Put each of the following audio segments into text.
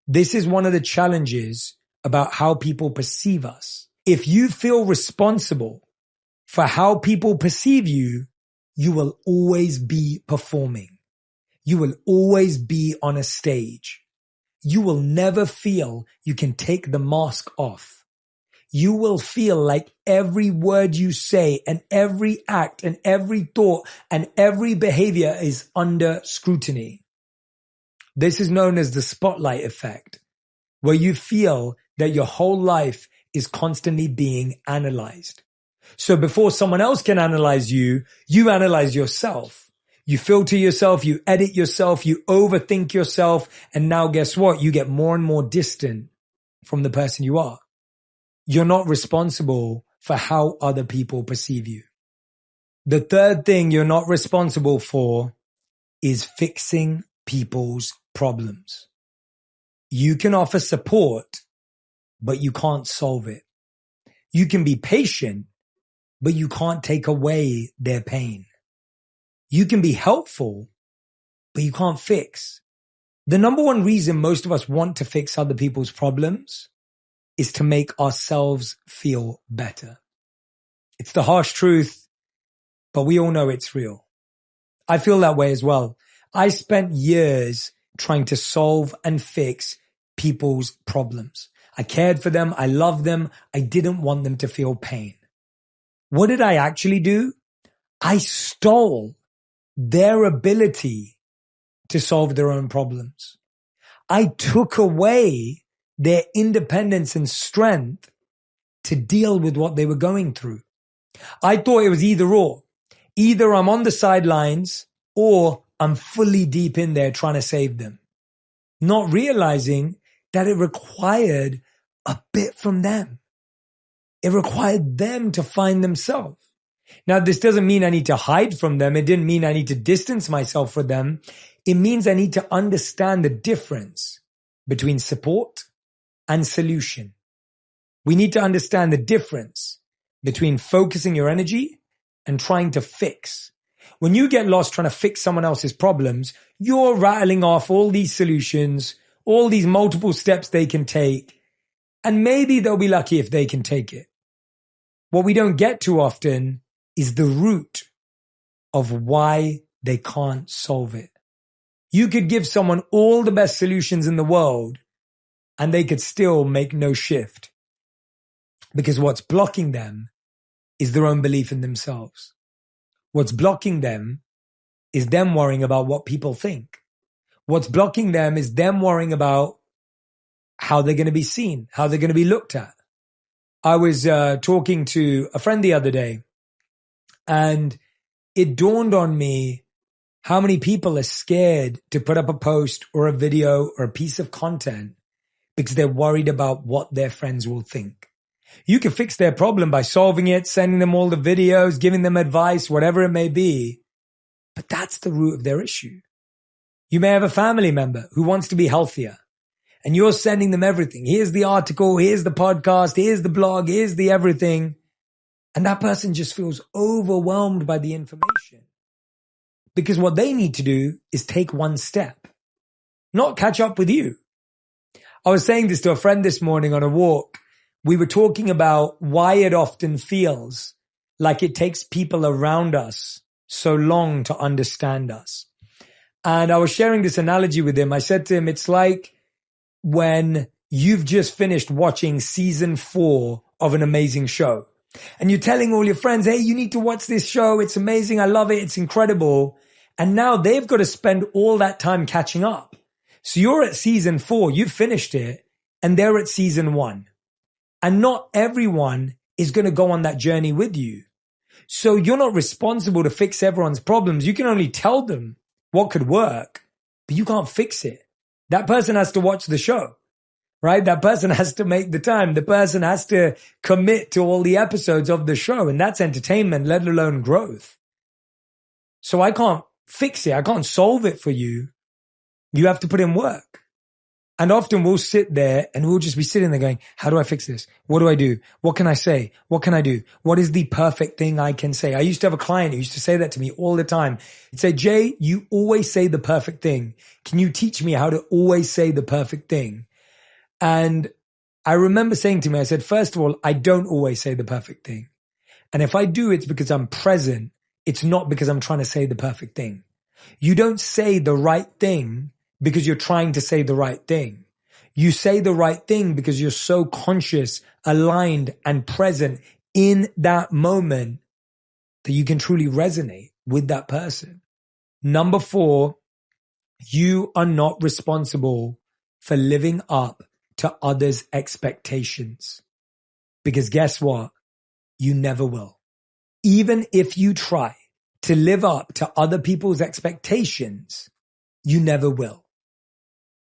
This is one of the challenges about how people perceive us. If you feel responsible for how people perceive you, you will always be performing. You will always be on a stage. You will never feel you can take the mask off. You will feel like every word you say and every act and every thought and every behavior is under scrutiny. This is known as the spotlight effect, where you feel that your whole life is constantly being analyzed. So before someone else can analyze you, you analyze yourself. You filter yourself, you edit yourself, you overthink yourself, and now guess what? You get more and more distant from the person you are. You're not responsible for how other people perceive you. The third thing you're not responsible for is fixing people's problems. You can offer support, but you can't solve it. You can be patient, but you can't take away their pain. You can be helpful, but you can't fix. The number one reason most of us want to fix other people's problems is to make ourselves feel better. It's the harsh truth, but we all know it's real. I feel that way as well. I spent years trying to solve and fix people's problems. I cared for them. I loved them. I didn't want them to feel pain. What did I actually do? I stole their ability to solve their own problems. I took away their independence and strength to deal with what they were going through. I thought it was either or. Either I'm on the sidelines or I'm fully deep in there trying to save them. Not realizing that it required a bit from them. It required them to find themselves. Now, this doesn't mean I need to hide from them. It didn't mean I need to distance myself from them. It means I need to understand the difference between support and solution. We need to understand the difference between focusing your energy and trying to fix. When you get lost trying to fix someone else's problems, you're rattling off all these solutions, all these multiple steps they can take, and maybe they'll be lucky if they can take it. What we don't get too often is the root of why they can't solve it. You could give someone all the best solutions in the world and they could still make no shift, because what's blocking them is their own belief in themselves. What's blocking them is them worrying about what people think. What's blocking them is them worrying about how they're going to be seen, how they're going to be looked at. I was talking to a friend the other day, and it dawned on me how many people are scared to put up a post or a video or a piece of content because they're worried about what their friends will think. You can fix their problem by solving it, sending them all the videos, giving them advice, whatever it may be. But that's the root of their issue. You may have a family member who wants to be healthier, and you're sending them everything. Here's the article, here's the podcast, here's the blog, here's the everything. And that person just feels overwhelmed by the information. Because what they need to do is take one step, not catch up with you. I was saying this to a friend this morning on a walk. We were talking about why it often feels like it takes people around us so long to understand us. And I was sharing this analogy with him. I said to him, it's like when you've just finished watching season 4 of an amazing show. And you're telling all your friends, hey, you need to watch this show. It's amazing. I love it. It's incredible. And now they've got to spend all that time catching up. So you're at season 4, you've finished it, and they're at season 1. And not everyone is going to go on that journey with you. So you're not responsible to fix everyone's problems. You can only tell them what could work, but you can't fix it. That person has to watch the show, right? That person has to make the time. The person has to commit to all the episodes of the show, and that's entertainment, let alone growth. So I can't fix it. I can't solve it for you. You have to put in work. And often we'll sit there and we'll just be sitting there going, how do I fix this? What do I do? What can I say? What can I do? What is the perfect thing I can say? I used to have a client who used to say that to me all the time. He'd say, Jay, you always say the perfect thing. Can you teach me how to always say the perfect thing? And I remember saying to me, I said, first of all, I don't always say the perfect thing. And if I do, it's because I'm present. It's not because I'm trying to say the perfect thing. You don't say the right thing because you're trying to say the right thing. You say the right thing because you're so conscious, aligned, and present in that moment that you can truly resonate with that person. Number 4, you are not responsible for living up to others' expectations. Because guess what? You never will. Even if you try to live up to other people's expectations, you never will.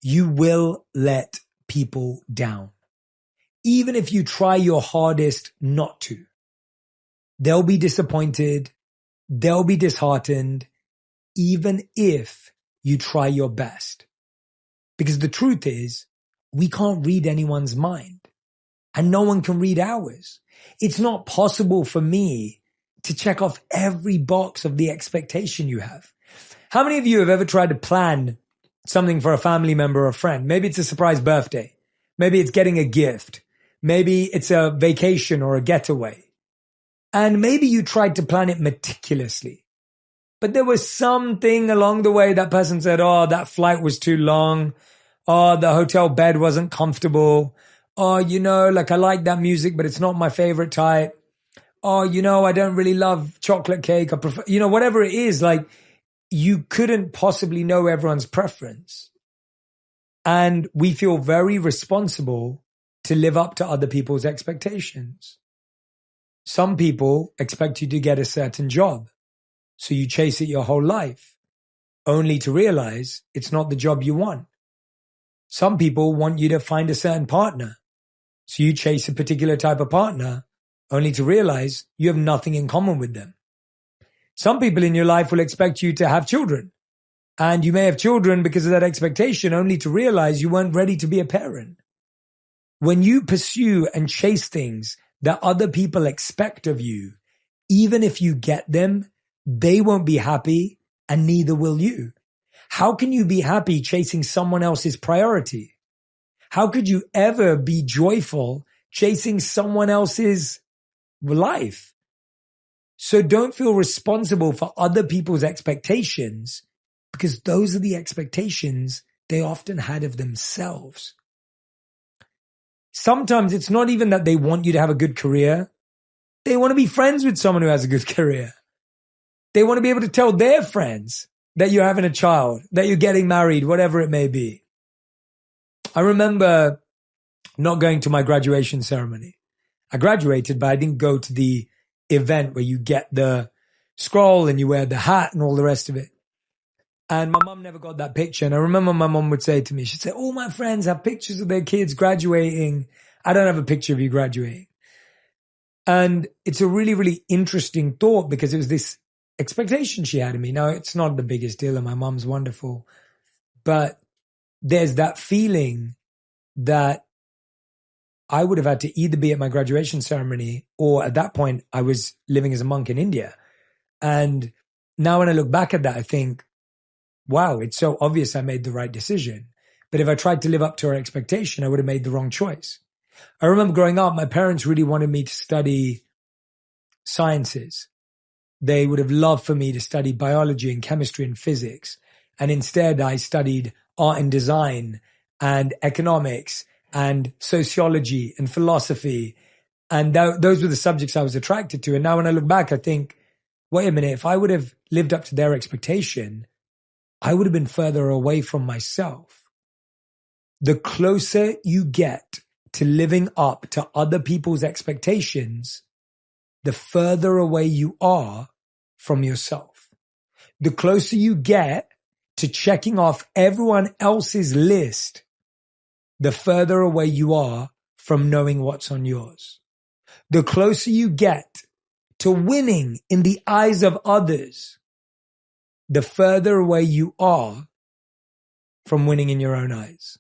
You will let people down. Even if you try your hardest not to. They'll be disappointed. They'll be disheartened, even if you try your best. Because the truth is, we can't read anyone's mind. And no one can read ours. It's not possible for me to check off every box of the expectation you have. How many of you have ever tried to plan something for a family member or a friend? Maybe it's a surprise birthday. Maybe it's getting a gift. Maybe it's a vacation or a getaway. And maybe you tried to plan it meticulously. But there was something along the way that person said, oh, that flight was too long. Oh, the hotel bed wasn't comfortable. Oh, I like that music, but it's not my favorite type. Oh, I don't really love chocolate cake. I prefer, whatever it is, you couldn't possibly know everyone's preference. And we feel very responsible to live up to other people's expectations. Some people expect you to get a certain job, so you chase it your whole life, only to realize it's not the job you want. Some people want you to find a certain partner, so you chase a particular type of partner, only to realize you have nothing in common with them. Some people in your life will expect you to have children, and you may have children because of that expectation, only to realize you weren't ready to be a parent. When you pursue and chase things that other people expect of you, even if you get them, they won't be happy and neither will you. How can you be happy chasing someone else's priority? How could you ever be joyful chasing someone else's life? So don't feel responsible for other people's expectations, because those are the expectations they often had of themselves. Sometimes it's not even that they want you to have a good career. They want to be friends with someone who has a good career. They want to be able to tell their friends that you're having a child, that you're getting married, whatever it may be. I remember not going to my graduation ceremony. I graduated, but I didn't go to the event where you get the scroll and you wear the hat and all the rest of it. And my mom never got that picture. And I remember my mom would say to me, she'd say, all my friends have pictures of their kids graduating. I don't have a picture of you graduating. And it's a really, really interesting thought, because it was this expectation she had of me. Now, it's not the biggest deal and my mom's wonderful, but there's that feeling that I would have had to either be at my graduation ceremony, or at that point I was living as a monk in India. And now when I look back at that, I think, wow, it's so obvious I made the right decision. But if I tried to live up to her expectation, I would have made the wrong choice. I remember growing up, my parents really wanted me to study sciences. They would have loved for me to study biology and chemistry and physics. And instead I studied art and design and economics and sociology and philosophy. And those were the subjects I was attracted to. And now when I look back, I think, wait a minute, if I would have lived up to their expectation, I would have been further away from myself. The closer you get to living up to other people's expectations, the further away you are from yourself. The closer you get to checking off everyone else's list, the further away you are from knowing what's on yours. The closer you get to winning in the eyes of others, the further away you are from winning in your own eyes.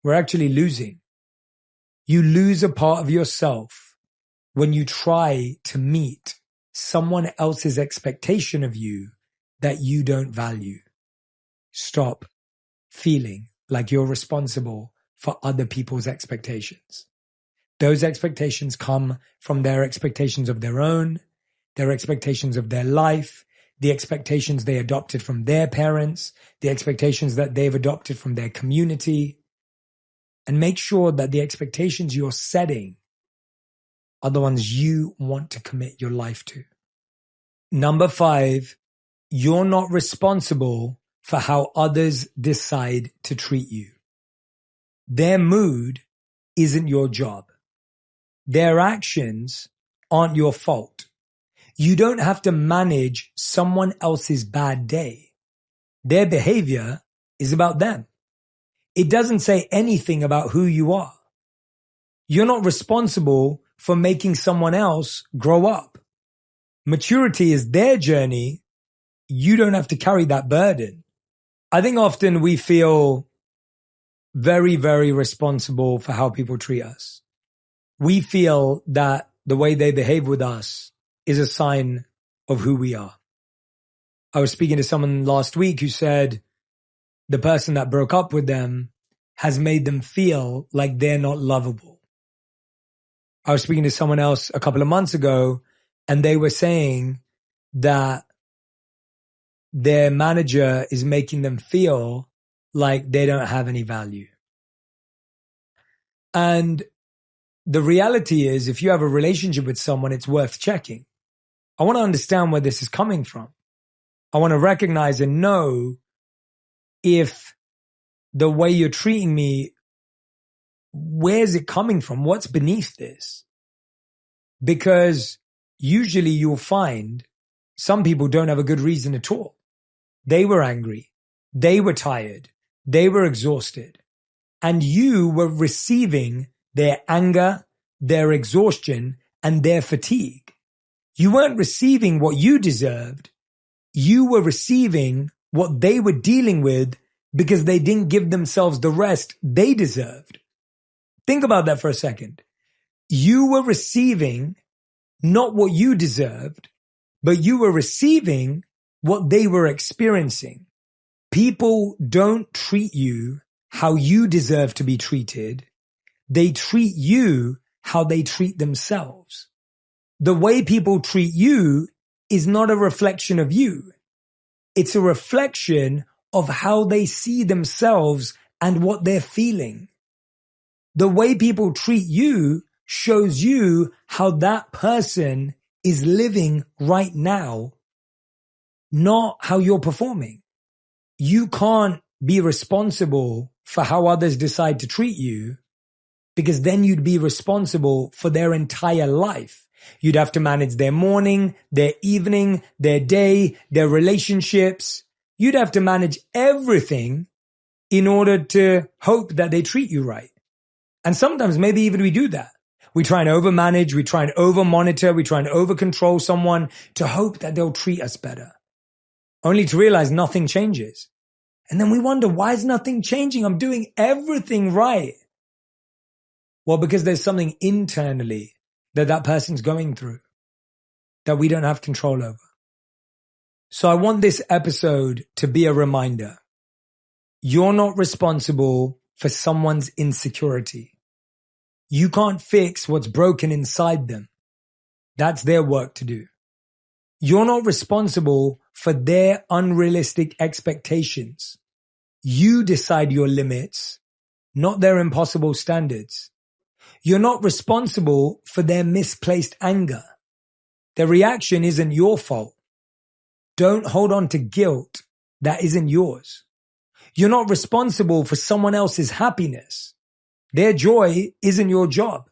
We're actually losing. You lose a part of yourself when you try to meet someone else's expectation of you that you don't value. Stop feeling like you're responsible for other people's expectations. Those expectations come from their expectations of their own, their expectations of their life, the expectations they adopted from their parents, the expectations that they've adopted from their community. And make sure that the expectations you're setting are the ones you want to commit your life to. Number 5, you're not responsible for how others decide to treat you. Their mood isn't your job. Their actions aren't your fault. You don't have to manage someone else's bad day. Their behavior is about them. It doesn't say anything about who you are. You're not responsible for making someone else grow up. Maturity is their journey. You don't have to carry that burden. I think often we feel very, very responsible for how people treat us. We feel that the way they behave with us is a sign of who we are. I was speaking to someone last week who said the person that broke up with them has made them feel like they're not lovable. I was speaking to someone else a couple of months ago, and they were saying that their manager is making them feel like they don't have any value. And the reality is, if you have a relationship with someone, it's worth checking. I want to understand where this is coming from. I want to recognize and know if the way you're treating me, where's it coming from? What's beneath this? Because usually you'll find some people don't have a good reason at all. They were angry. They were tired. They were exhausted. And you were receiving their anger, their exhaustion, and their fatigue. You weren't receiving what you deserved. You were receiving what they were dealing with because they didn't give themselves the rest they deserved. Think about that for a second. You were receiving not what you deserved, but you were receiving what they were experiencing. People don't treat you how you deserve to be treated. They treat you how they treat themselves. The way people treat you is not a reflection of you. It's a reflection of how they see themselves and what they're feeling. The way people treat you shows you how that person is living right now, not how you're performing. You can't be responsible for how others decide to treat you, because then you'd be responsible for their entire life. You'd have to manage their morning, their evening, their day, their relationships. You'd have to manage everything in order to hope that they treat you right. And sometimes maybe even we do that. We try and overmanage, we try and over-monitor, we try and over-control someone to hope that they'll treat us better, only to realize nothing changes. And then we wonder, why is nothing changing? I'm doing everything right. Well, because there's something internally that person's going through that we don't have control over. So I want this episode to be a reminder. You're not responsible for someone's insecurity. You can't fix what's broken inside them. That's their work to do. You're not responsible for their unrealistic expectations. You decide your limits, not their impossible standards. You're not responsible for their misplaced anger. Their reaction isn't your fault. Don't hold on to guilt that isn't yours. You're not responsible for someone else's happiness. Their joy isn't your job.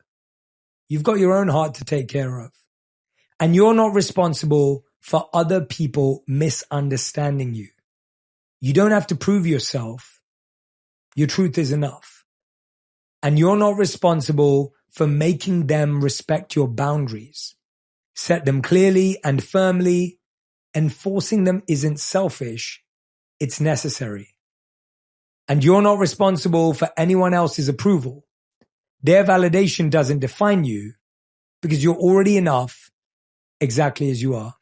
You've got your own heart to take care of. And you're not responsible for other people misunderstanding you. You don't have to prove yourself. Your truth is enough. And you're not responsible for making them respect your boundaries. Set them clearly and firmly. Enforcing them isn't selfish. It's necessary. And you're not responsible for anyone else's approval. Their validation doesn't define you because you're already enough exactly as you are.